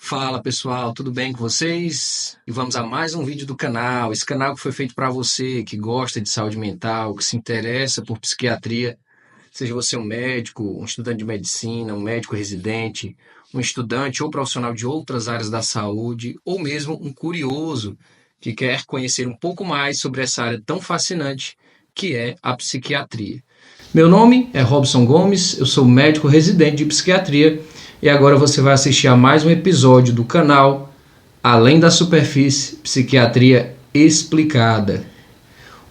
Fala pessoal, tudo bem com vocês? E vamos a mais um vídeo do canal. Esse canal que foi feito para você que gosta de saúde mental, que se interessa por psiquiatria, seja você um médico, um estudante de medicina, um médico residente, um estudante ou profissional de outras áreas da saúde, ou mesmo um curioso que quer conhecer um pouco mais sobre essa área tão fascinante que é a psiquiatria. Meu nome é Robson Gomes, eu sou médico residente de psiquiatria e agora você vai assistir a mais um episódio do canal Além da Superfície, Psiquiatria Explicada.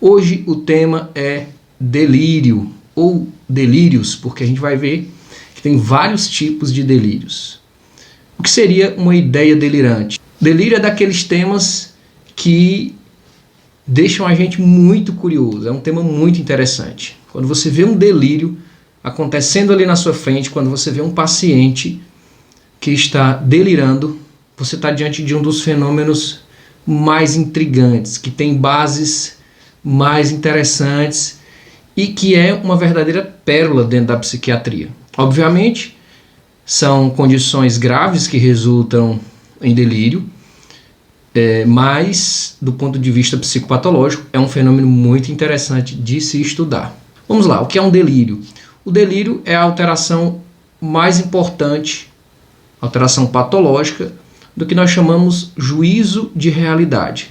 Hoje o tema é delírio ou delírios, porque a gente vai ver que tem vários tipos de delírios. O que seria uma ideia delirante? Delírio é daqueles temas que deixam a gente muito curioso, é um tema muito interessante. Quando você vê um delírio acontecendo ali na sua frente, quando você vê um paciente que está delirando, você está diante de um dos fenômenos mais intrigantes, que tem bases mais interessantes e que é uma verdadeira pérola dentro da psiquiatria. Obviamente, são condições graves que resultam em delírio, mas do ponto de vista psicopatológico é um fenômeno muito interessante de se estudar. Vamos lá, o que é um delírio? O delírio é a alteração mais importante, alteração patológica, do que nós chamamos juízo de realidade.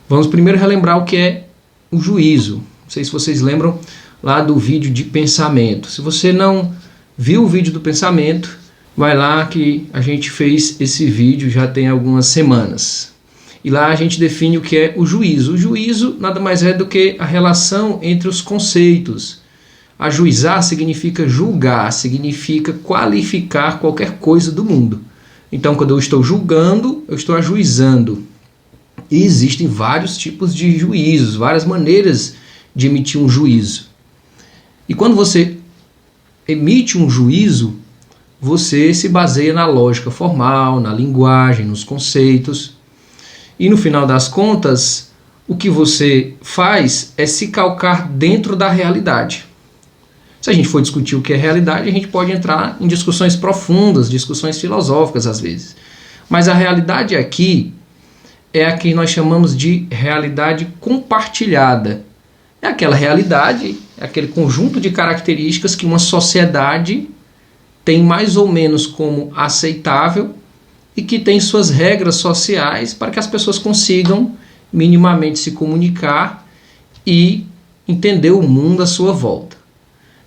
Vamos primeiro relembrar o que é o juízo. Não sei se vocês lembram lá do vídeo de pensamento. Se você não viu o vídeo do pensamento, vai lá que a gente fez esse vídeo já tem algumas semanas. E lá a gente define o que é o juízo. O juízo nada mais é do que a relação entre os conceitos. Ajuizar significa julgar, significa qualificar qualquer coisa do mundo. Então, quando eu estou julgando, eu estou ajuizando. E existem vários tipos de juízos, várias maneiras de emitir um juízo. E quando você emite um juízo, você se baseia na lógica formal, na linguagem, nos conceitos. E no final das contas, o que você faz é se calcar dentro da realidade. Se a gente for discutir o que é realidade, a gente pode entrar em discussões profundas, discussões filosóficas às vezes. Mas a realidade aqui é a que nós chamamos de realidade compartilhada. É aquela realidade, é aquele conjunto de características que uma sociedade tem mais ou menos como aceitável e que tem suas regras sociais para que as pessoas consigam minimamente se comunicar e entender o mundo à sua volta.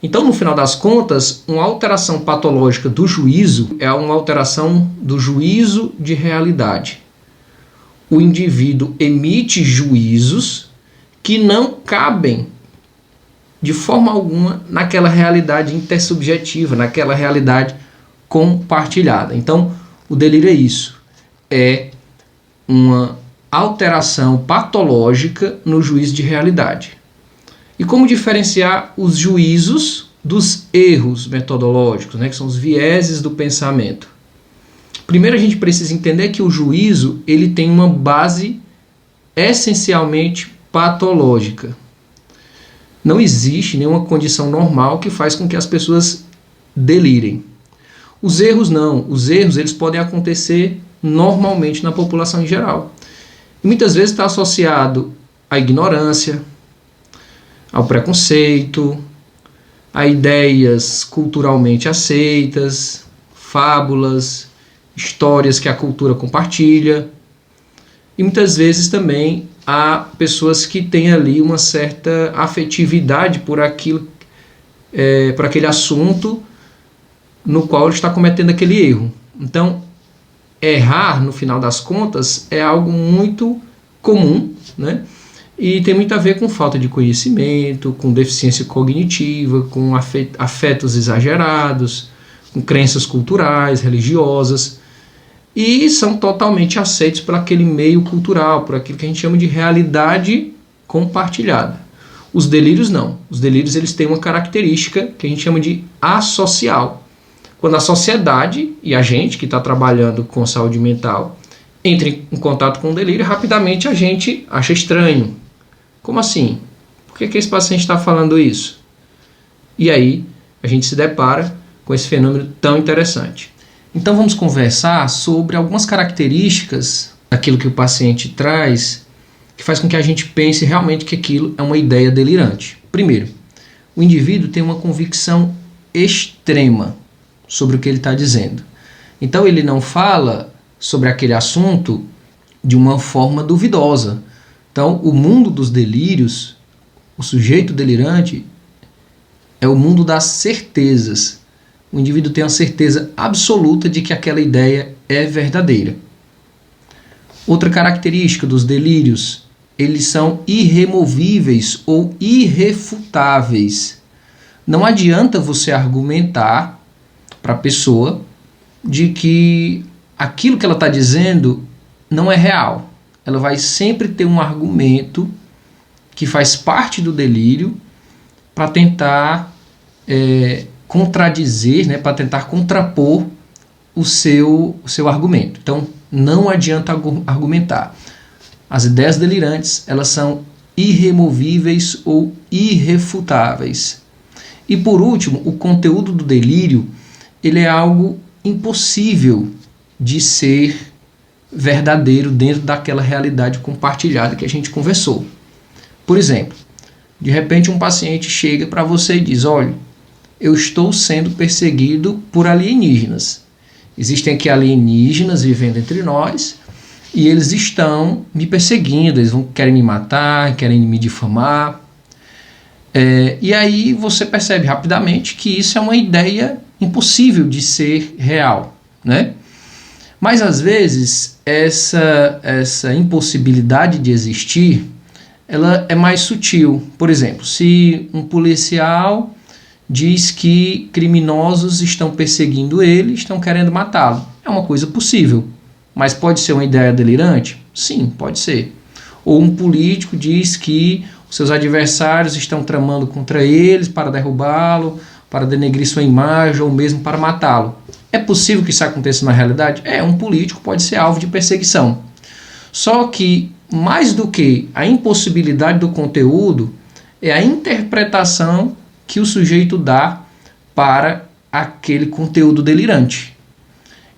Então, no final das contas, uma alteração patológica do juízo é uma alteração do juízo de realidade. O indivíduo emite juízos que não cabem de forma alguma naquela realidade intersubjetiva, naquela realidade compartilhada. Então, o delírio é isso, é uma alteração patológica no juízo de realidade. E como diferenciar os juízos dos erros metodológicos, que são os vieses do pensamento? Primeiro a gente precisa entender que o juízo ele tem uma base essencialmente patológica. Não existe nenhuma condição normal que faz com que as pessoas delirem. Os erros não. Os erros eles podem acontecer normalmente na população em geral. E muitas vezes está associado à ignorância, ao preconceito, a ideias culturalmente aceitas, fábulas, histórias que a cultura compartilha. E muitas vezes também há pessoas que têm ali uma certa afetividade por aquilo, por aquele assunto no qual ele está cometendo aquele erro. Então, errar, no final das contas, é algo muito comum, né? E tem muito a ver com falta de conhecimento, com deficiência cognitiva, com afetos exagerados, com crenças culturais, religiosas, e são totalmente aceitos por aquele meio cultural, por aquilo que a gente chama de realidade compartilhada. Os delírios não. Os delírios eles têm uma característica que a gente chama de associal. Quando a sociedade e a gente que está trabalhando com saúde mental entra em contato com o delírio, rapidamente a gente acha estranho. Como assim? Por que esse paciente está falando isso? E aí a gente se depara com esse fenômeno tão interessante. Então vamos conversar sobre algumas características daquilo que o paciente traz que faz com que a gente pense realmente que aquilo é uma ideia delirante. Primeiro, o indivíduo tem uma convicção extrema sobre o que ele está dizendo. Então ele não fala sobre aquele assunto de uma forma duvidosa. Então o mundo dos delírios, o sujeito delirante, é o mundo das certezas. O indivíduo tem a certeza absoluta de que aquela ideia é verdadeira. Outra característica dos delírios, eles são irremovíveis ou irrefutáveis. Não adianta você argumentar para a pessoa de que aquilo que ela está dizendo não é real. Ela vai sempre ter um argumento que faz parte do delírio para tentar contradizer, né, para tentar contrapor o seu argumento. Então, não adianta argumentar. As ideias delirantes, elas são irremovíveis ou irrefutáveis. E por último, o conteúdo do delírio, ele é algo impossível de ser verdadeiro dentro daquela realidade compartilhada que a gente conversou. Por exemplo, de repente um paciente chega para você e diz: olha, eu estou sendo perseguido por alienígenas. Existem aqui alienígenas vivendo entre nós e eles estão me perseguindo, eles querem me matar, querem me difamar. E aí você percebe rapidamente que isso é uma ideia impossível de ser real, né? Mas às vezes essa impossibilidade de existir, ela é mais sutil. Por exemplo, se um policial diz que criminosos estão perseguindo ele, estão querendo matá-lo, é uma coisa possível. Mas pode ser uma ideia delirante? Sim, pode ser. Ou um político diz que os seus adversários estão tramando contra eles para derrubá-lo, para denegrir sua imagem ou mesmo para matá-lo. É possível que isso aconteça na realidade? Um político pode ser alvo de perseguição. Só que, mais do que a impossibilidade do conteúdo, é a interpretação que o sujeito dá para aquele conteúdo delirante.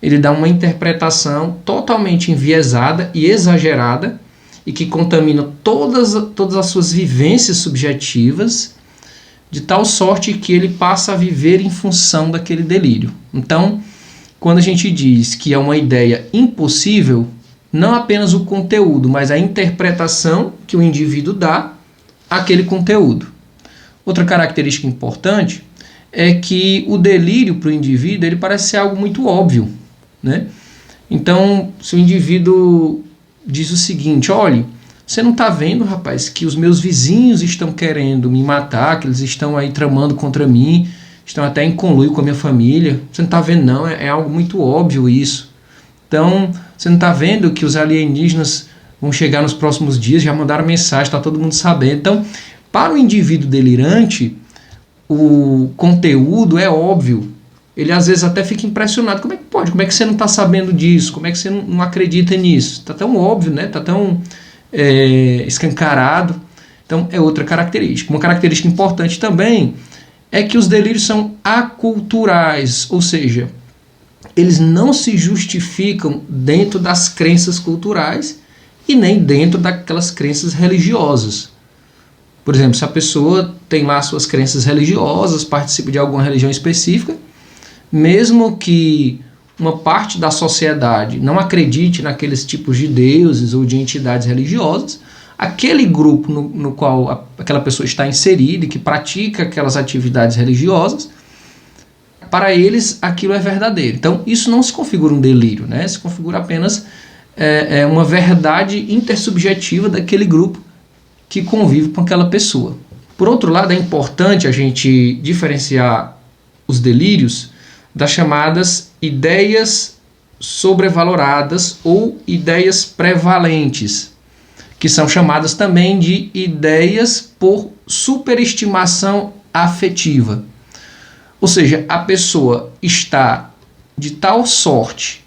Ele dá uma interpretação totalmente enviesada e exagerada e que contamina todas as suas vivências subjetivas, de tal sorte que ele passa a viver em função daquele delírio. Então, quando a gente diz que é uma ideia impossível, não apenas o conteúdo, mas a interpretação que o indivíduo dá àquele conteúdo. Outra característica importante é que o delírio para o indivíduo ele parece ser algo muito óbvio, né? Então, se o indivíduo diz o seguinte: olha, você não está vendo, rapaz, que os meus vizinhos estão querendo me matar, que eles estão aí tramando contra mim, estão até em conluio com a minha família. Você não está vendo, não? É algo muito óbvio isso. Então, você não está vendo que os alienígenas vão chegar nos próximos dias, já mandaram mensagem, está todo mundo sabendo. Então, para o indivíduo delirante, o conteúdo é óbvio. Ele às vezes até fica impressionado. Como é que pode? Como é que você não está sabendo disso? Como é que você não acredita nisso? Está tão óbvio, né? Está tão escancarado. Então é outra característica. Uma característica importante também é que os delírios são aculturais, ou seja, eles não se justificam dentro das crenças culturais e nem dentro daquelas crenças religiosas. Por exemplo, se a pessoa tem lá suas crenças religiosas, participa de alguma religião específica, mesmo que uma parte da sociedade não acredite naqueles tipos de deuses ou de entidades religiosas, aquele grupo no qual aquela pessoa está inserida e que pratica aquelas atividades religiosas, para eles aquilo é verdadeiro. Então isso não se configura um delírio, né? Se configura apenas uma verdade intersubjetiva daquele grupo que convive com aquela pessoa. Por outro lado, é importante a gente diferenciar os delírios das chamadas ideias sobrevaloradas ou ideias prevalentes, que são chamadas também de ideias por superestimação afetiva. Ou seja, a pessoa está de tal sorte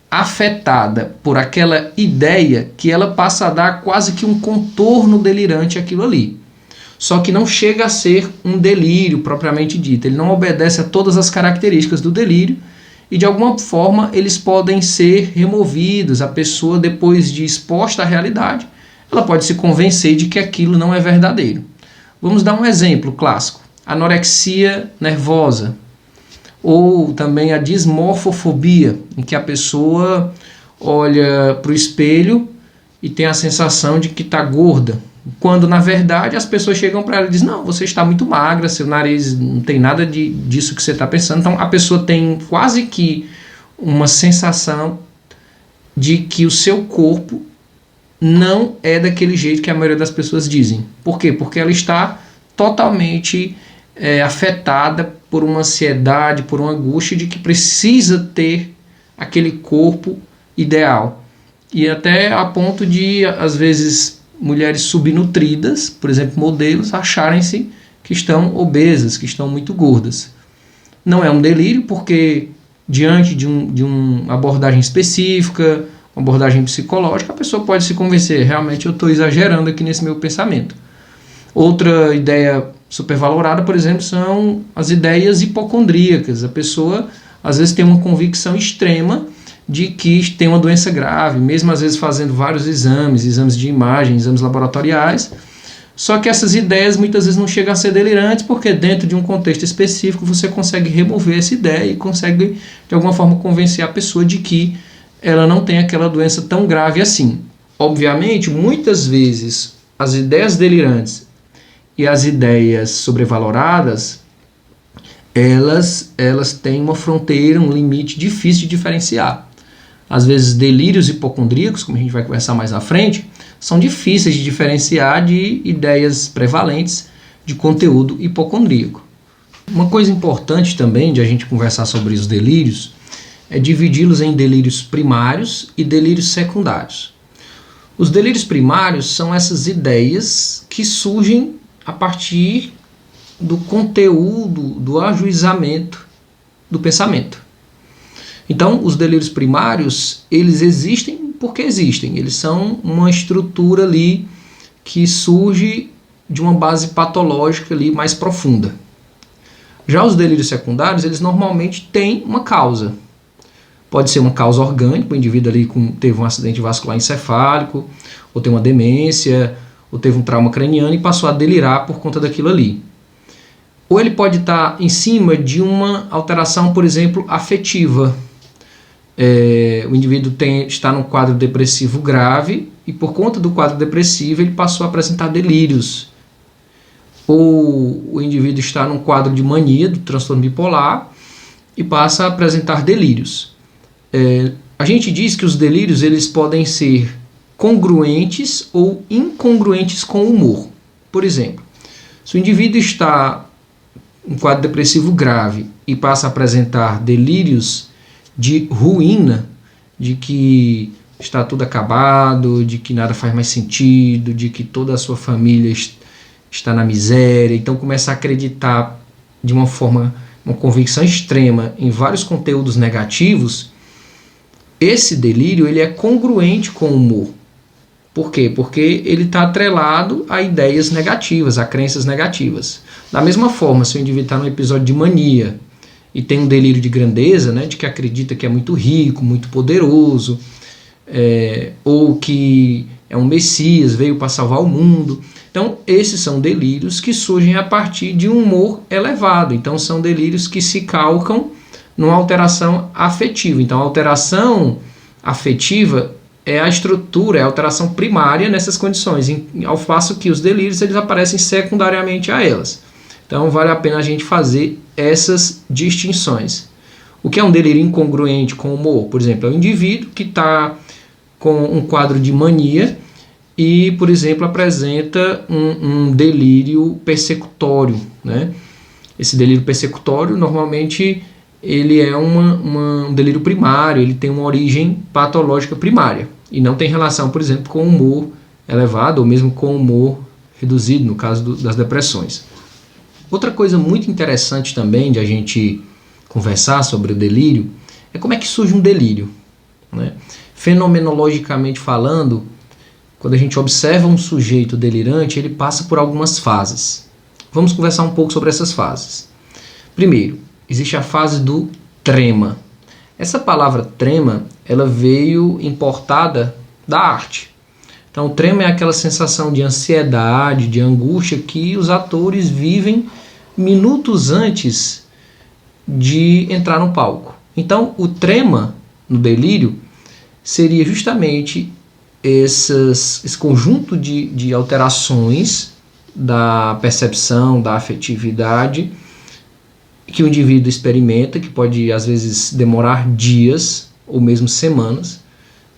afetada por aquela ideia que ela passa a dar quase que um contorno delirante àquilo ali. Só que não chega a ser um delírio propriamente dito. Ele não obedece a todas as características do delírio e de alguma forma eles podem ser removidos. A pessoa, depois de exposta à realidade, ela pode se convencer de que aquilo não é verdadeiro. Vamos dar um exemplo clássico: anorexia nervosa, ou também a dismorfofobia, em que a pessoa olha para o espelho e tem a sensação de que está gorda, quando na verdade as pessoas chegam para ela e dizem: não, você está muito magra, seu nariz não tem nada disso que você está pensando. Então a pessoa tem quase que uma sensação de que o seu corpo não é daquele jeito que a maioria das pessoas dizem. Por quê? Porque ela está totalmente afetada por uma ansiedade, por uma angústia de que precisa ter aquele corpo ideal. E até a ponto de, às vezes, mulheres subnutridas, por exemplo, modelos, acharem-se que estão obesas, que estão muito gordas. Não é um delírio, porque diante de uma abordagem específica, uma abordagem psicológica, a pessoa pode se convencer: realmente eu estou exagerando aqui nesse meu pensamento. Outra ideia supervalorada, por exemplo, são as ideias hipocondríacas. A pessoa, às vezes, tem uma convicção extrema de que tem uma doença grave, mesmo às vezes fazendo vários exames de imagem, exames laboratoriais. Só que essas ideias muitas vezes não chegam a ser delirantes, porque dentro de um contexto específico você consegue remover essa ideia e consegue de alguma forma convencer a pessoa de que ela não tem aquela doença tão grave assim. Obviamente, muitas vezes as ideias delirantes e as ideias sobrevaloradas, elas têm uma fronteira, um limite difícil de diferenciar. Às vezes delírios hipocondríacos, como a gente vai conversar mais à frente, são difíceis de diferenciar de ideias prevalentes de conteúdo hipocondríaco. Uma coisa importante também de a gente conversar sobre os delírios é dividi-los em delírios primários e delírios secundários. Os delírios primários são essas ideias que surgem a partir do conteúdo, do ajuizamento do pensamento. Então, os delírios primários, eles existem porque existem. Eles são uma estrutura ali que surge de uma base patológica ali mais profunda. Já os delírios secundários, eles normalmente têm uma causa. Pode ser uma causa orgânica: o indivíduo ali teve um acidente vascular encefálico, ou tem uma demência, ou teve um trauma craniano e passou a delirar por conta daquilo ali. Ou ele pode estar em cima de uma alteração, por exemplo, afetiva. O indivíduo está num quadro depressivo grave e por conta do quadro depressivo ele passou a apresentar delírios. Ou o indivíduo está num quadro de mania, do transtorno bipolar, e passa a apresentar delírios. A gente diz que os delírios eles podem ser congruentes ou incongruentes com o humor. Por exemplo, se o indivíduo está em quadro depressivo grave e passa a apresentar delírios de ruína, de que está tudo acabado, de que nada faz mais sentido, de que toda a sua família está na miséria, então começa a acreditar de uma forma, uma convicção extrema em vários conteúdos negativos, esse delírio ele é congruente com o humor. Por quê? Porque ele está atrelado a ideias negativas, a crenças negativas. Da mesma forma, se o indivíduo está num episódio de mania e tem um delírio de grandeza, né, de que acredita que é muito rico, muito poderoso, ou que é um Messias, veio para salvar o mundo. Então, esses são delírios que surgem a partir de um humor elevado. Então, são delírios que se calcam numa alteração afetiva. Então, a alteração afetiva é a estrutura, é a alteração primária nessas condições, ao passo que os delírios eles aparecem secundariamente a elas. Então, vale a pena a gente fazer essas distinções. O que é um delírio incongruente com o humor? Por exemplo, é um indivíduo que está com um quadro de mania e, por exemplo, apresenta um delírio persecutório, né? Esse delírio persecutório, normalmente, ele é um delírio primário, ele tem uma origem patológica primária e não tem relação, por exemplo, com humor elevado ou mesmo com humor reduzido, no caso das depressões. Outra coisa muito interessante também de a gente conversar sobre o delírio é como é que surge um delírio, né? Fenomenologicamente falando, quando a gente observa um sujeito delirante, ele passa por algumas fases. Vamos conversar um pouco sobre essas fases. Primeiro, existe a fase do trema. Essa palavra trema, ela veio importada da arte. Então, o trema é aquela sensação de ansiedade, de angústia que os atores vivem minutos antes de entrar no palco. Então, o trema no delírio seria justamente esse conjunto de alterações da percepção, da afetividade que o indivíduo experimenta, que pode às vezes demorar dias ou mesmo semanas,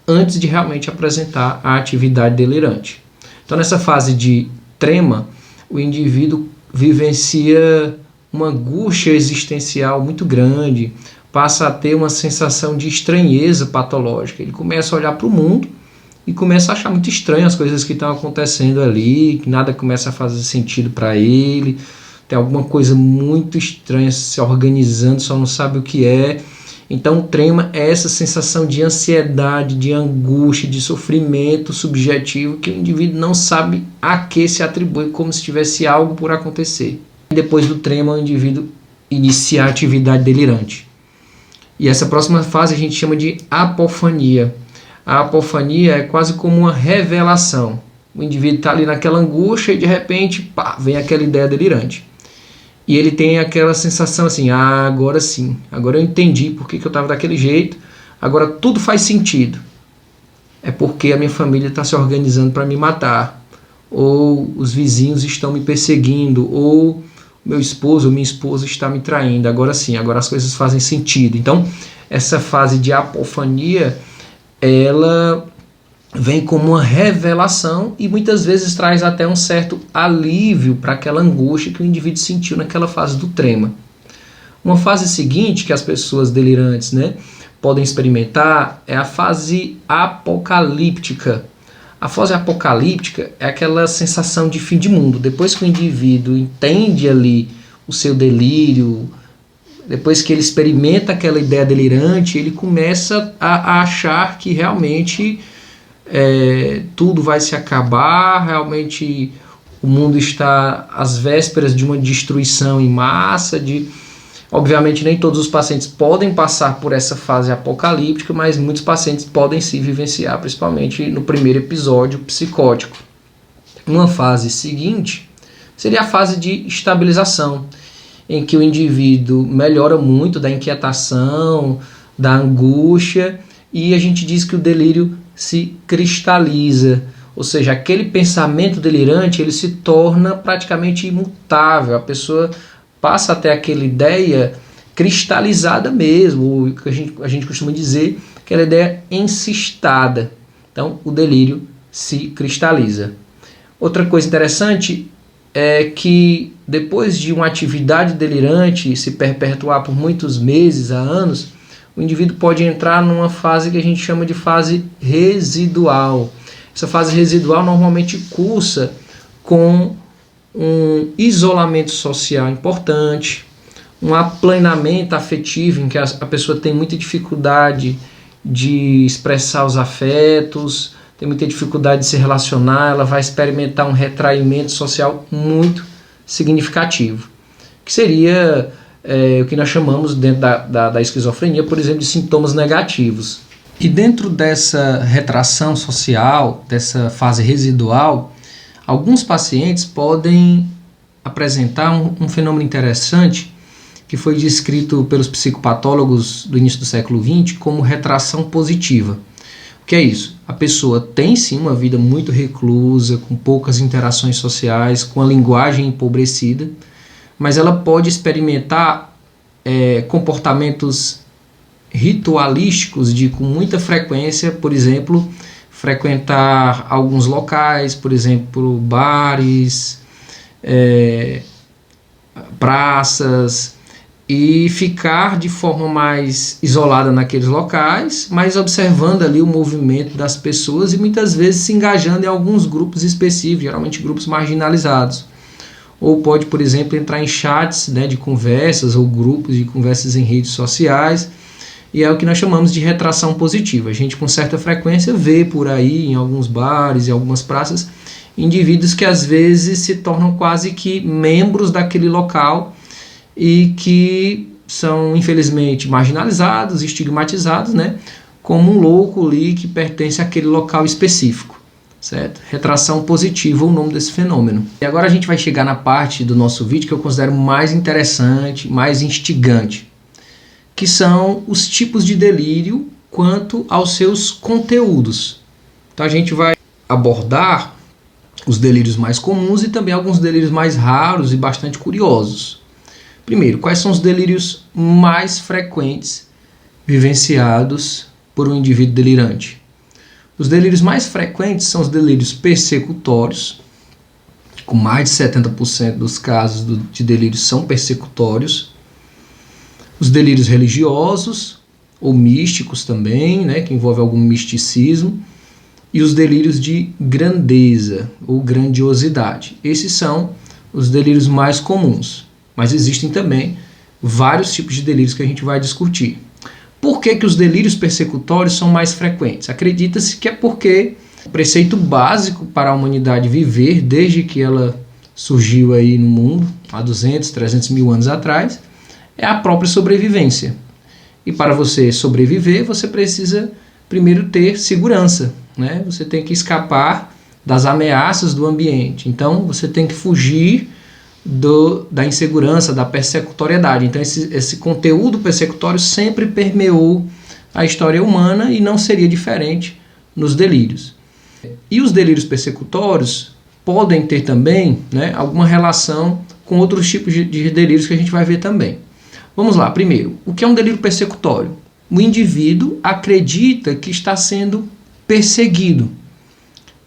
antes de realmente apresentar a atividade delirante. Então, nessa fase de trema, o indivíduo vivencia uma angústia existencial muito grande, passa a ter uma sensação de estranheza patológica. Ele começa a olhar para o mundo e começa a achar muito estranho as coisas que estão acontecendo ali, que nada começa a fazer sentido para ele, tem alguma coisa muito estranha se organizando, só não sabe o que é. Então o trema é essa sensação de ansiedade, de angústia, de sofrimento subjetivo que o indivíduo não sabe a que se atribui, como se tivesse algo por acontecer. Depois do trema, o indivíduo inicia a atividade delirante. E essa próxima fase a gente chama de apofania. A apofania é quase como uma revelação. O indivíduo está ali naquela angústia e de repente, pá, vem aquela ideia delirante. E ele tem aquela sensação assim, agora sim, agora eu entendi por que eu estava daquele jeito, agora tudo faz sentido. É porque a minha família está se organizando para me matar, ou os vizinhos estão me perseguindo, ou meu esposo ou minha esposa está me traindo. Agora sim, agora as coisas fazem sentido. Então, essa fase de apofania, ela vem como uma revelação e muitas vezes traz até um certo alívio para aquela angústia que o indivíduo sentiu naquela fase do trema. Uma fase seguinte que as pessoas delirantes, podem experimentar é a fase apocalíptica. A fase apocalíptica é aquela sensação de fim de mundo. Depois que o indivíduo entende ali o seu delírio, depois que ele experimenta aquela ideia delirante, ele começa a achar que realmente tudo vai se acabar, realmente o mundo está às vésperas de uma destruição em massa. Obviamente nem todos os pacientes podem passar por essa fase apocalíptica, mas muitos pacientes podem se vivenciar, principalmente no primeiro episódio psicótico. Uma fase seguinte seria a fase de estabilização, em que o indivíduo melhora muito da inquietação, da angústia, e a gente diz que o delírio se cristaliza, ou seja, aquele pensamento delirante ele se torna praticamente imutável, a pessoa passa a ter aquela ideia cristalizada mesmo, o que a gente costuma dizer, aquela ideia encistada. Então o delírio se cristaliza. Outra coisa interessante é que depois de uma atividade delirante se perpetuar por muitos meses a anos, o indivíduo pode entrar numa fase que a gente chama de fase residual. Essa fase residual normalmente cursa com um isolamento social importante, um aplanamento afetivo em que a pessoa tem muita dificuldade de expressar os afetos, tem muita dificuldade de se relacionar, ela vai experimentar um retraimento social muito significativo, que seria o que nós chamamos dentro da esquizofrenia, por exemplo, de sintomas negativos. E dentro dessa retração social, dessa fase residual, alguns pacientes podem apresentar um fenômeno interessante que foi descrito pelos psicopatólogos do início do século XX como retração positiva. O que é isso? A pessoa tem sim uma vida muito reclusa, com poucas interações sociais, com a linguagem empobrecida, mas ela pode experimentar comportamentos ritualísticos com muita frequência, por exemplo, frequentar alguns locais, por exemplo, bares, praças, e ficar de forma mais isolada naqueles locais, mas observando ali o movimento das pessoas e muitas vezes se engajando em alguns grupos específicos, geralmente grupos marginalizados. Ou pode, por exemplo, entrar em chats de conversas ou grupos de conversas em redes sociais, e é o que nós chamamos de retração positiva. A gente com certa frequência vê por aí em alguns bares, em algumas praças, indivíduos que às vezes se tornam quase que membros daquele local e que são infelizmente marginalizados, estigmatizados, né, como um louco ali que pertence àquele local específico, certo? Retração positiva é o nome desse fenômeno. E agora a gente vai chegar na parte do nosso vídeo que eu considero mais interessante, mais instigante, que são os tipos de delírio quanto aos seus conteúdos. Então a gente vai abordar os delírios mais comuns e também alguns delírios mais raros e bastante curiosos. Primeiro, quais são os delírios mais frequentes vivenciados por um indivíduo delirante? Os delírios mais frequentes são os delírios persecutórios, com mais de 70% dos casos de delírios são persecutórios. Os delírios religiosos, ou místicos também, né, que envolve algum misticismo. E os delírios de grandeza ou grandiosidade. Esses são os delírios mais comuns. Mas existem também vários tipos de delírios que a gente vai discutir. Por que os delírios persecutórios são mais frequentes? Acredita-se que é porque o preceito básico para a humanidade viver, desde que ela surgiu aí no mundo, há 200, 300 mil anos atrás, é a própria sobrevivência. E para você sobreviver, você precisa primeiro ter segurança, né? Você tem que escapar das ameaças do ambiente. Então, você tem que fugir da insegurança, da persecutoriedade. Então, esse conteúdo persecutório sempre permeou a história humana e não seria diferente nos delírios. E os delírios persecutórios podem ter também, né, alguma relação com outros tipos de delírios que a gente vai ver também. Vamos lá, primeiro, o que é um delírio persecutório? O indivíduo acredita que está sendo perseguido,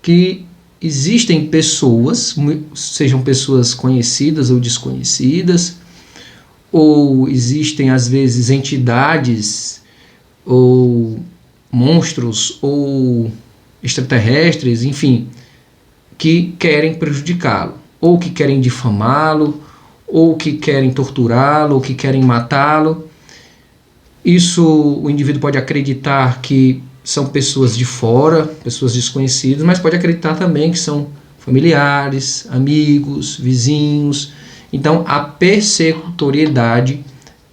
que existem pessoas, sejam pessoas conhecidas ou desconhecidas, ou existem às vezes entidades ou monstros ou extraterrestres, enfim, que querem prejudicá-lo, ou que querem difamá-lo, ou que querem torturá-lo, ou que querem matá-lo. Isso o indivíduo pode acreditar que são pessoas de fora, pessoas desconhecidas, mas pode acreditar também que são familiares, amigos, vizinhos. Então a persecutoriedade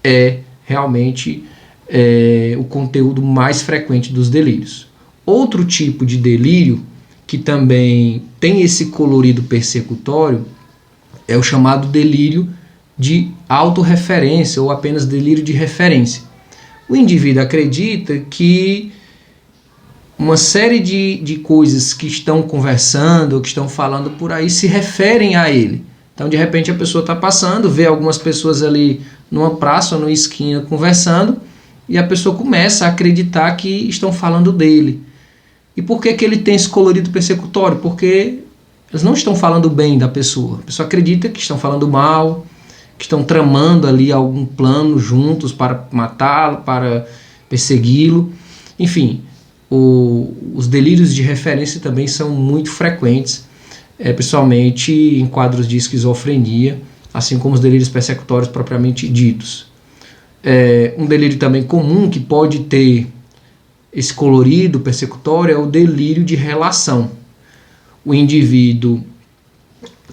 é realmente o conteúdo mais frequente dos delírios. Outro tipo de delírio que também tem esse colorido persecutório é o chamado delírio de autorreferência ou apenas delírio de referência. O indivíduo acredita que uma série de coisas que estão conversando ou que estão falando por aí se referem a ele. Então, de repente, a pessoa está passando, vê algumas pessoas ali numa praça ou numa esquina conversando e a pessoa começa a acreditar que estão falando dele. E por que ele tem esse colorido persecutório? Porque eles não estão falando bem da pessoa. A pessoa acredita que estão falando mal, que estão tramando ali algum plano juntos para matá-lo, para persegui-lo. Enfim, os delírios de referência também são muito frequentes, principalmente em quadros de esquizofrenia, assim como os delírios persecutórios propriamente ditos. Um delírio também comum que pode ter esse colorido persecutório é o delírio de relação. O indivíduo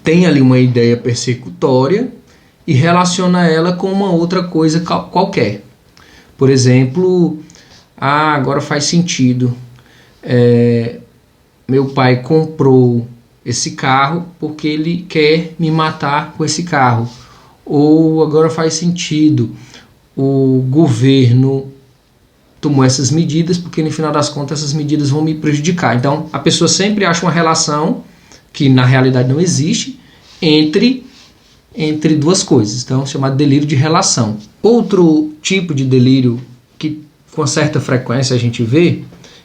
tem ali uma ideia persecutória e relaciona ela com uma outra coisa qualquer. Por exemplo, agora faz sentido. Meu pai comprou esse carro porque ele quer me matar com esse carro. Ou agora faz sentido. O governo tomou essas medidas porque no final das contas essas medidas vão me prejudicar. Então a pessoa sempre acha uma relação que na realidade não existe entre duas coisas. Então chamado delírio de relação. Outro tipo de delírio que com certa frequência a gente vê,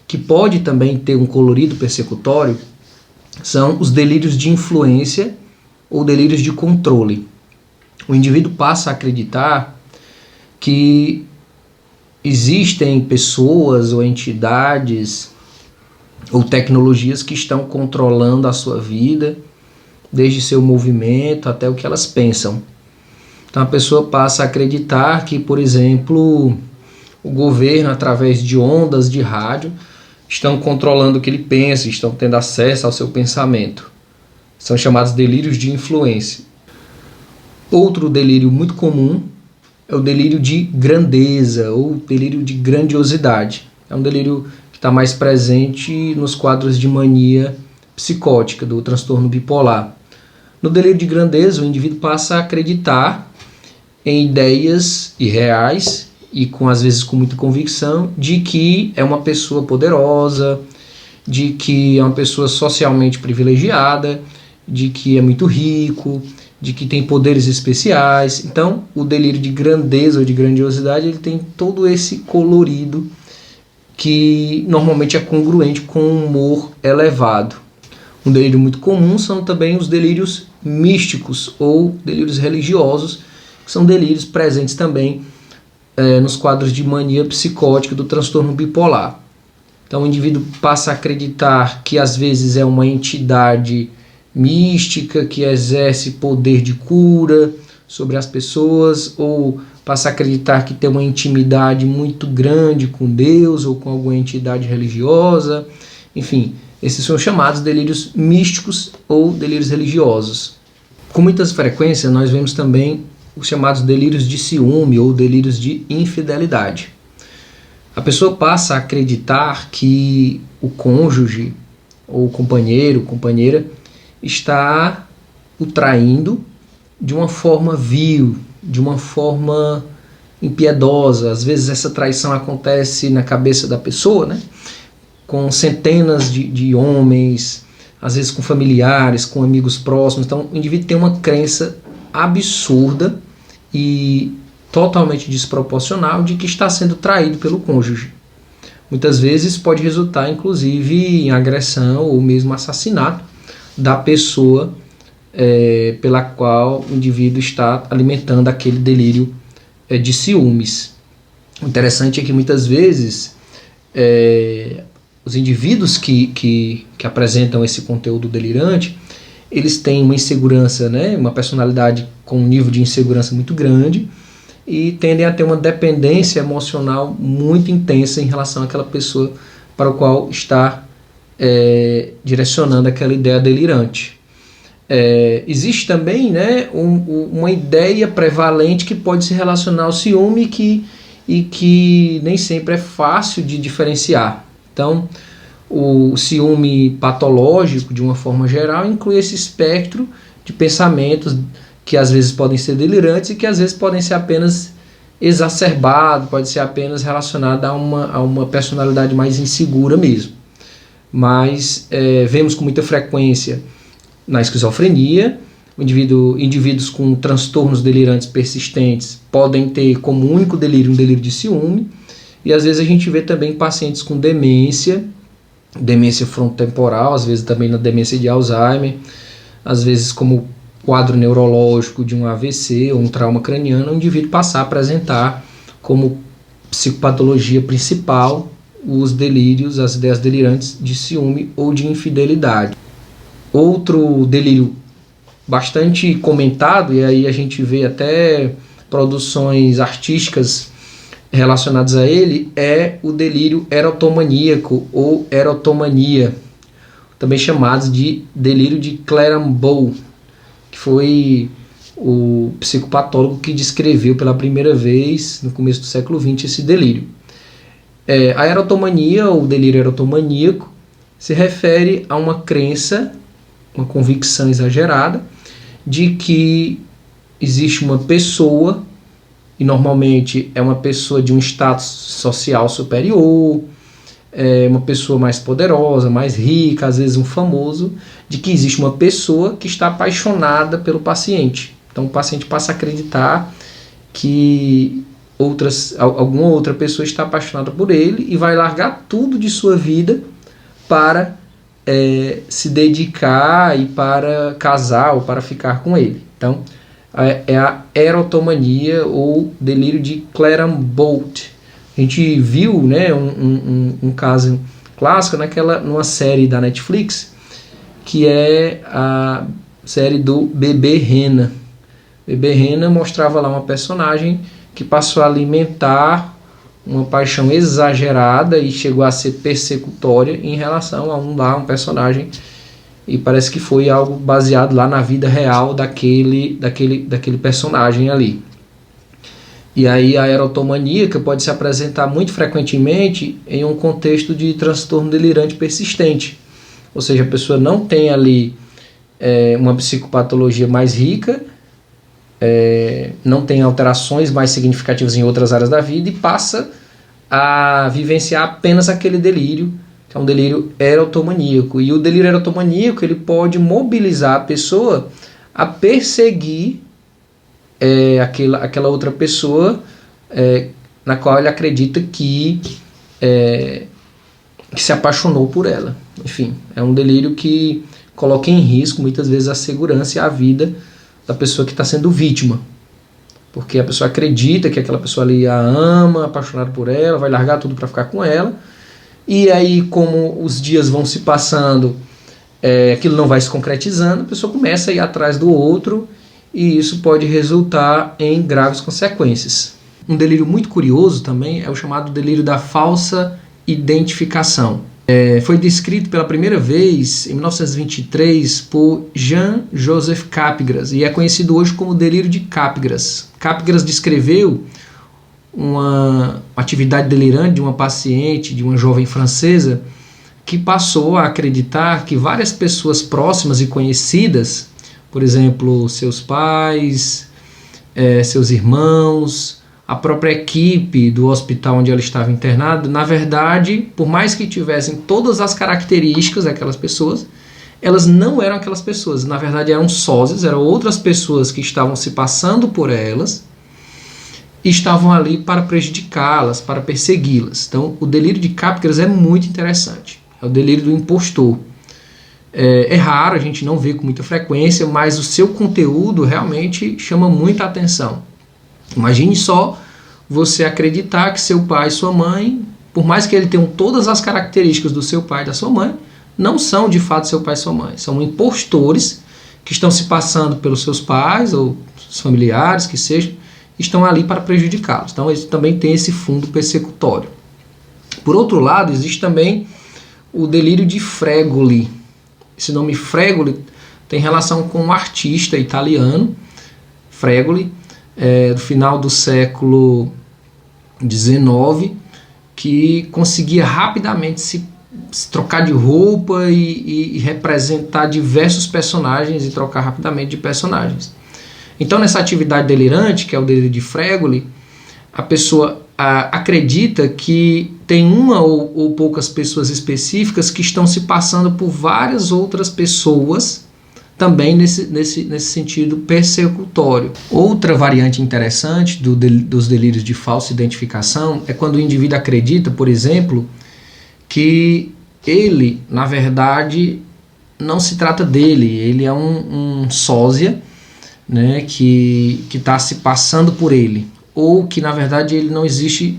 que pode também ter um colorido persecutório, são os delírios de influência ou delírios de controle. O indivíduo passa a acreditar que existem pessoas ou entidades ou tecnologias que estão controlando a sua vida, desde seu movimento até o que elas pensam. Então a pessoa passa a acreditar que, por exemplo, o governo, através de ondas de rádio, estão controlando o que ele pensa, estão tendo acesso ao seu pensamento. São chamados delírios de influência. Outro delírio muito comum é o delírio de grandeza ou delírio de grandiosidade. É um delírio que está mais presente nos quadros de mania psicótica, do transtorno bipolar. No delírio de grandeza, o indivíduo passa a acreditar em ideias irreais e às vezes com muita convicção de que é uma pessoa poderosa, de que é uma pessoa socialmente privilegiada, de que é muito rico, de que tem poderes especiais. Então, o delírio de grandeza ou de grandiosidade, ele tem todo esse colorido que normalmente é congruente com um humor elevado. Um delírio muito comum são também os delírios místicos ou delírios religiosos, que são delírios presentes também nos quadros de mania psicótica do transtorno bipolar. Então o indivíduo passa a acreditar que às vezes é uma entidade mística que exerce poder de cura sobre as pessoas, ou passa a acreditar que tem uma intimidade muito grande com Deus ou com alguma entidade religiosa. Enfim, esses são chamados delírios místicos ou delírios religiosos. Com muita frequência nós vemos também os chamados delírios de ciúme ou delírios de infidelidade. A pessoa passa a acreditar que o cônjuge ou companheiro, companheira, está o traindo de uma forma vil, de uma forma impiedosa. Às vezes essa traição acontece na cabeça da pessoa, né? Com centenas de homens, às vezes com familiares, com amigos próximos. Então o indivíduo tem uma crença absurda e totalmente desproporcional de que está sendo traído pelo cônjuge. Muitas vezes pode resultar inclusive em agressão ou mesmo assassinato da pessoa pela qual o indivíduo está alimentando aquele delírio de ciúmes. O interessante é que muitas vezes os indivíduos que apresentam esse conteúdo delirante, eles têm uma insegurança, né, uma personalidade com um nível de insegurança muito grande e tendem a ter uma dependência emocional muito intensa em relação àquela pessoa para a qual está direcionando aquela ideia delirante. Existe também, né, uma ideia prevalente que pode se relacionar ao ciúme e que nem sempre é fácil de diferenciar. Então, o ciúme patológico, de uma forma geral, inclui esse espectro de pensamentos que às vezes podem ser delirantes e que às vezes podem ser apenas exacerbados, pode ser apenas relacionado a uma personalidade mais insegura mesmo. Mas vemos com muita frequência na esquizofrenia, indivíduos com transtornos delirantes persistentes podem ter como único delírio um delírio de ciúme, e às vezes a gente vê também pacientes com demência frontotemporal, às vezes também na demência de Alzheimer, às vezes como quadro neurológico de um AVC ou um trauma craniano, o indivíduo passar a apresentar como psicopatologia principal os delírios, as ideias delirantes de ciúme ou de infidelidade. Outro delírio bastante comentado, e aí a gente vê até produções artísticas relacionadas a ele, é o delírio erotomaníaco ou erotomania, também chamados de delírio de Clérambault, que foi o psicopatólogo que descreveu pela primeira vez, no começo do século XX, esse delírio. A erotomania, ou delírio erotomaníaco, se refere a uma crença, uma convicção exagerada, de que existe uma pessoa, e normalmente é uma pessoa de um status social superior, uma pessoa mais poderosa, mais rica, às vezes um famoso, de que existe uma pessoa que está apaixonada pelo paciente. Então o paciente passa a acreditar que alguma outra pessoa está apaixonada por ele e vai largar tudo de sua vida para se dedicar e para casar ou para ficar com ele. Então é a erotomania ou delírio de Clérambault. A gente viu, né, um caso clássico numa série da Netflix, que é a série do Bebê Rena. Bebê Rena mostrava lá uma personagem que passou a alimentar uma paixão exagerada e chegou a ser persecutória em relação a um personagem, e parece que foi algo baseado lá na vida real daquele personagem ali. E aí a erotomaníaca pode se apresentar muito frequentemente em um contexto de transtorno delirante persistente. Ou seja, a pessoa não tem ali uma psicopatologia mais rica, não tem alterações mais significativas em outras áreas da vida e passa a vivenciar apenas aquele delírio, que é um delírio erotomaníaco. E o delírio erotomaníaco ele pode mobilizar a pessoa a perseguir aquela outra pessoa na qual ele acredita que se apaixonou por ela. Enfim, é um delírio que coloca em risco muitas vezes a segurança e a vida da pessoa que está sendo vítima, porque a pessoa acredita que aquela pessoa ali a ama, apaixonada por ela, vai largar tudo para ficar com ela, e aí como os dias vão se passando, aquilo não vai se concretizando, a pessoa começa a ir atrás do outro, e isso pode resultar em graves consequências. Um delírio muito curioso também é o chamado delírio da falsa identificação. Foi descrito pela primeira vez em 1923 por Jean-Joseph Capgras e é conhecido hoje como delírio de Capgras. Capgras descreveu uma atividade delirante de uma paciente, de uma jovem francesa, que passou a acreditar que várias pessoas próximas e conhecidas, por exemplo, seus pais, seus irmãos, a própria equipe do hospital onde ela estava internada, na verdade, por mais que tivessem todas as características daquelas pessoas, elas não eram aquelas pessoas. Na verdade, eram sósias, eram outras pessoas que estavam se passando por elas e estavam ali para prejudicá-las, para persegui-las. Então, o delírio de Capgras é muito interessante. É o delírio do impostor. É raro, a gente não vê com muita frequência, mas o seu conteúdo realmente chama muita atenção. Imagine só você acreditar que seu pai e sua mãe, por mais que ele tenham todas as características do seu pai e da sua mãe, não são de fato seu pai e sua mãe. São impostores que estão se passando pelos seus pais ou seus familiares, que sejam, estão ali para prejudicá-los. Então ele também tem esse fundo persecutório. Por outro lado, existe também o delírio de Fregoli. Esse nome Fregoli tem relação com um artista italiano, Fregoli, do final do século XIX, que conseguia rapidamente se trocar de roupa e representar diversos personagens e trocar rapidamente de personagens. Então, nessa atividade delirante, que é o delírio de Fregoli, a pessoa acredita que tem uma ou poucas pessoas específicas que estão se passando por várias outras pessoas, também nesse sentido persecutório. Outra variante interessante dos delírios de falsa identificação é quando o indivíduo acredita, por exemplo, que ele, na verdade, não se trata dele, ele é um sósia, né, que está se passando por ele, ou que, na verdade, ele não existe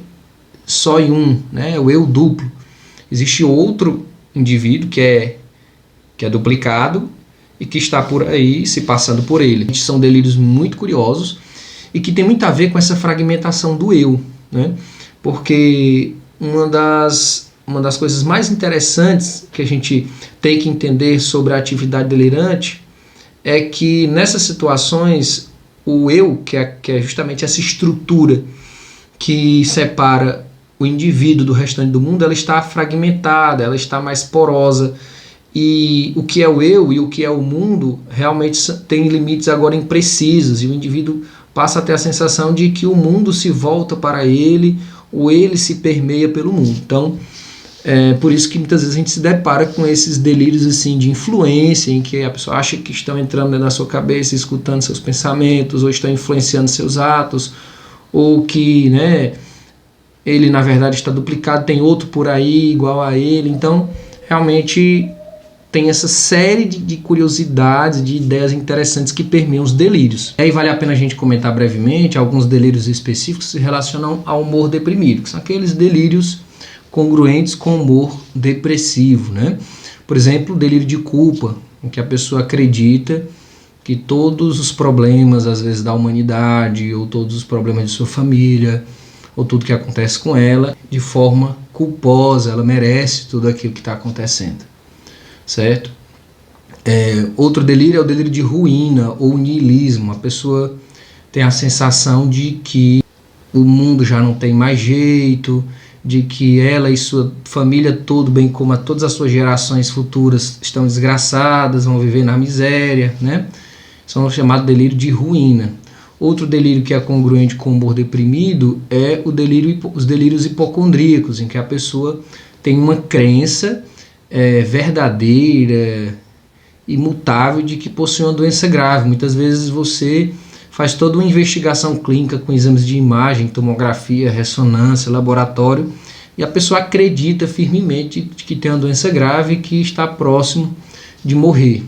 só em um, né, o eu duplo. Existe outro indivíduo que é duplicado, e que está por aí se passando por ele. São delírios muito curiosos e que tem muito a ver com essa fragmentação do eu, né? Porque uma das coisas mais interessantes que a gente tem que entender sobre a atividade delirante é que nessas situações o eu, que é justamente essa estrutura que separa o indivíduo do restante do mundo, ela está fragmentada, ela está mais porosa. E o que é o eu e o que é o mundo realmente tem limites agora imprecisos, e o indivíduo passa a ter a sensação de que o mundo se volta para ele, ou ele se permeia pelo mundo. Então, por isso que muitas vezes a gente se depara com esses delírios assim, de influência, em que a pessoa acha que estão entrando dentro da sua cabeça, escutando seus pensamentos, ou estão influenciando seus atos, ou que, né, ele na verdade está duplicado, tem outro por aí igual a ele. Então, realmente tem essa série de curiosidades, de ideias interessantes que permeiam os delírios. E aí vale a pena a gente comentar brevemente alguns delírios específicos que se relacionam ao humor deprimido, que são aqueles delírios congruentes com o humor depressivo, né? Por exemplo, o delírio de culpa, em que a pessoa acredita que todos os problemas, às vezes, da humanidade, ou todos os problemas de sua família, ou tudo que acontece com ela, de forma culposa, ela merece tudo aquilo que está acontecendo. Certo? Outro delírio é o delírio de ruína ou niilismo. A pessoa tem a sensação de que o mundo já não tem mais jeito, de que ela e sua família toda, bem como a todas as suas gerações futuras, estão desgraçadas, vão viver na miséria, né? São chamados delírio de ruína. Outro delírio que é congruente com o humor deprimido é os delírios hipocondríacos, em que a pessoa tem uma crença verdadeira, imutável, de que possui uma doença grave. Muitas vezes você faz toda uma investigação clínica com exames de imagem, tomografia, ressonância, laboratório, e a pessoa acredita firmemente de que tem uma doença grave e que está próximo de morrer.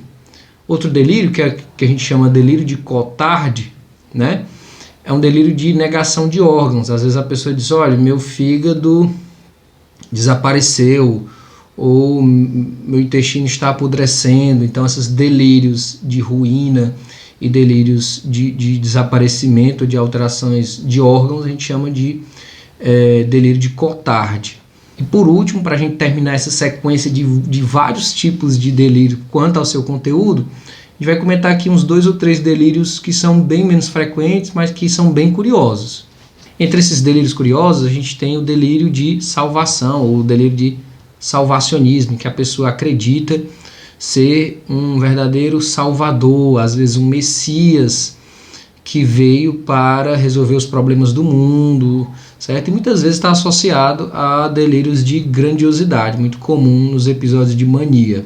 Outro delírio, que a gente chama delírio de Cotard, né? É um delírio de negação de órgãos. Às vezes a pessoa diz, olha, meu fígado desapareceu, ou meu intestino está apodrecendo. Então esses delírios de ruína e delírios de desaparecimento, de alterações de órgãos, a gente chama de delírio de Cotard. E por último, para a gente terminar essa sequência de vários tipos de delírio quanto ao seu conteúdo, a gente vai comentar aqui uns 2 ou 3 delírios que são bem menos frequentes, mas que são bem curiosos. Entre esses delírios curiosos, a gente tem o delírio de salvação, ou o delírio de salvacionismo, que a pessoa acredita ser um verdadeiro salvador, às vezes um messias que veio para resolver os problemas do mundo, certo? E muitas vezes está associado a delírios de grandiosidade, muito comum nos episódios de mania.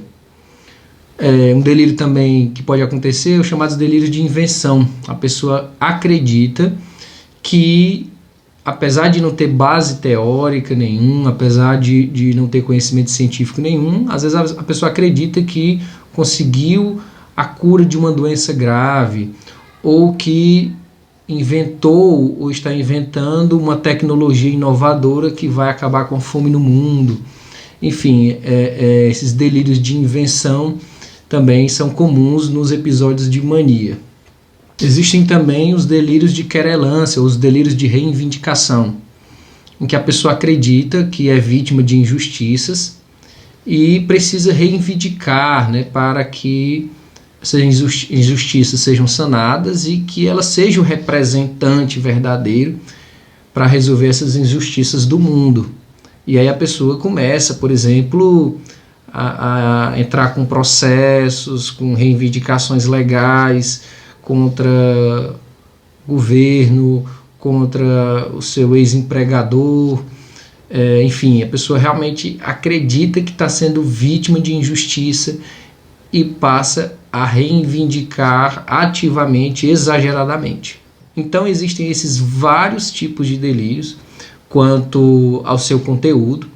Um delírio também que pode acontecer é o chamado delírio de invenção. A pessoa acredita que, apesar de não ter base teórica nenhuma, apesar de não ter conhecimento científico nenhum, às vezes a pessoa acredita que conseguiu a cura de uma doença grave, ou que inventou ou está inventando uma tecnologia inovadora que vai acabar com a fome no mundo. Enfim, esses delírios de invenção também são comuns nos episódios de mania. Existem também os delírios de querelância, os delírios de reivindicação, em que a pessoa acredita que é vítima de injustiças e precisa reivindicar, né, para que essas injustiças sejam sanadas e que ela seja o representante verdadeiro para resolver essas injustiças do mundo. E aí a pessoa começa, por exemplo, a entrar com processos, com reivindicações legais contra o governo, contra o seu ex-empregador. Enfim, a pessoa realmente acredita que está sendo vítima de injustiça e passa a reivindicar ativamente, exageradamente. Então existem esses vários tipos de delírios quanto ao seu conteúdo,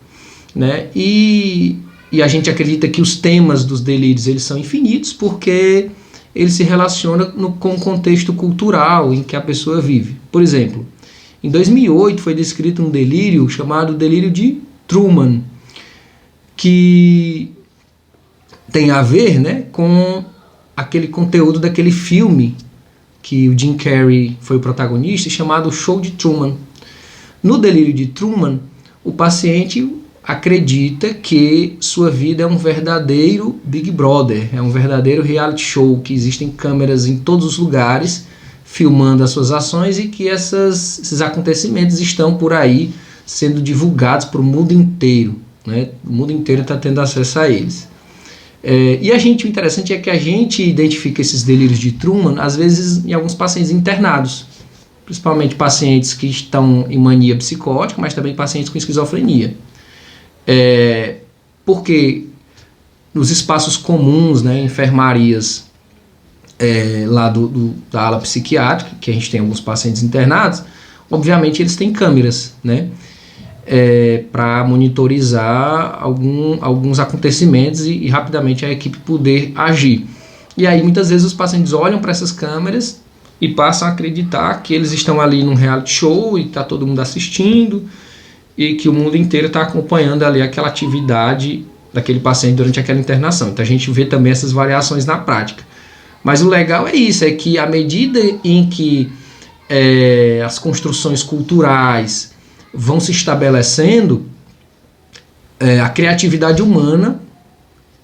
né? E a gente acredita que os temas dos delírios eles são infinitos, porque ele se relaciona com o contexto cultural em que a pessoa vive. Por exemplo, em 2008 foi descrito um delírio chamado delírio de Truman, que tem a ver, né, com aquele conteúdo daquele filme que o Jim Carrey foi o protagonista, chamado Show de Truman. No delírio de Truman, o paciente acredita que sua vida é um verdadeiro Big Brother, é um verdadeiro reality show, que existem câmeras em todos os lugares filmando as suas ações e que esses acontecimentos estão por aí sendo divulgados para o mundo inteiro, né? O mundo inteiro está tendo acesso a eles. E o interessante é que a gente identifica esses delírios de Truman, às vezes, em alguns pacientes internados, principalmente pacientes que estão em mania psicótica, mas também pacientes com esquizofrenia. Porque nos espaços comuns, né, enfermarias lá da ala psiquiátrica, que a gente tem alguns pacientes internados, obviamente eles têm câmeras, né, para monitorizar alguns acontecimentos e rapidamente a equipe poder agir. E aí muitas vezes os pacientes olham para essas câmeras e passam a acreditar que eles estão ali num reality show e está todo mundo assistindo e que o mundo inteiro está acompanhando ali aquela atividade daquele paciente durante aquela internação. Então a gente vê também essas variações na prática. Mas o legal é isso, é que à medida em que as construções culturais vão se estabelecendo, a criatividade humana,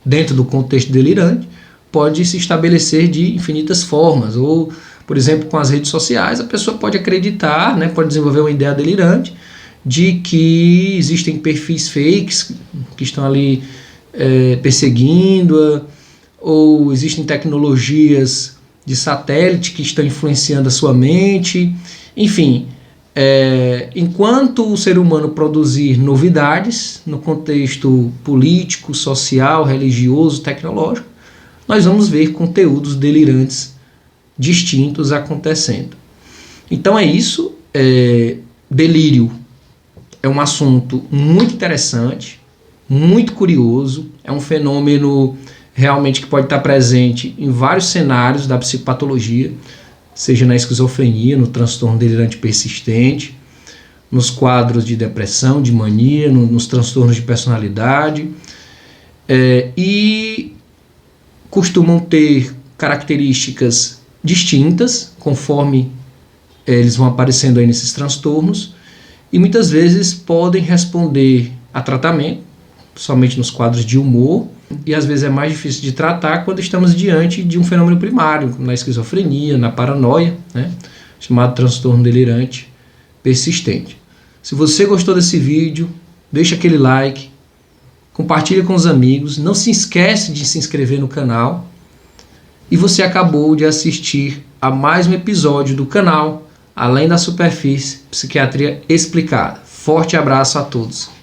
dentro do contexto delirante, pode se estabelecer de infinitas formas, ou Por exemplo, com as redes sociais, a pessoa pode acreditar, né, pode desenvolver uma ideia delirante de que existem perfis fakes que estão ali perseguindo-a, ou existem tecnologias de satélite que estão influenciando a sua mente. Enfim, enquanto o ser humano produzir novidades no contexto político, social, religioso, tecnológico, nós vamos ver conteúdos delirantes distintos acontecendo. Então é isso. Delírio é um assunto muito interessante, muito curioso, é um fenômeno realmente que pode estar presente em vários cenários da psicopatologia, seja na esquizofrenia, no transtorno delirante persistente, nos quadros de depressão, de mania, nos transtornos de personalidade, e costumam ter características distintas conforme eles vão aparecendo aí nesses transtornos, e muitas vezes podem responder a tratamento, somente nos quadros de humor, e às vezes é mais difícil de tratar quando estamos diante de um fenômeno primário, como na esquizofrenia, na paranoia, né, chamado transtorno delirante persistente. Se você gostou desse vídeo, deixa aquele like, compartilha com os amigos, não se esquece de se inscrever no canal, e você acabou de assistir a mais um episódio do canal Além da Superfície, Psiquiatria Explicada. Forte abraço a todos.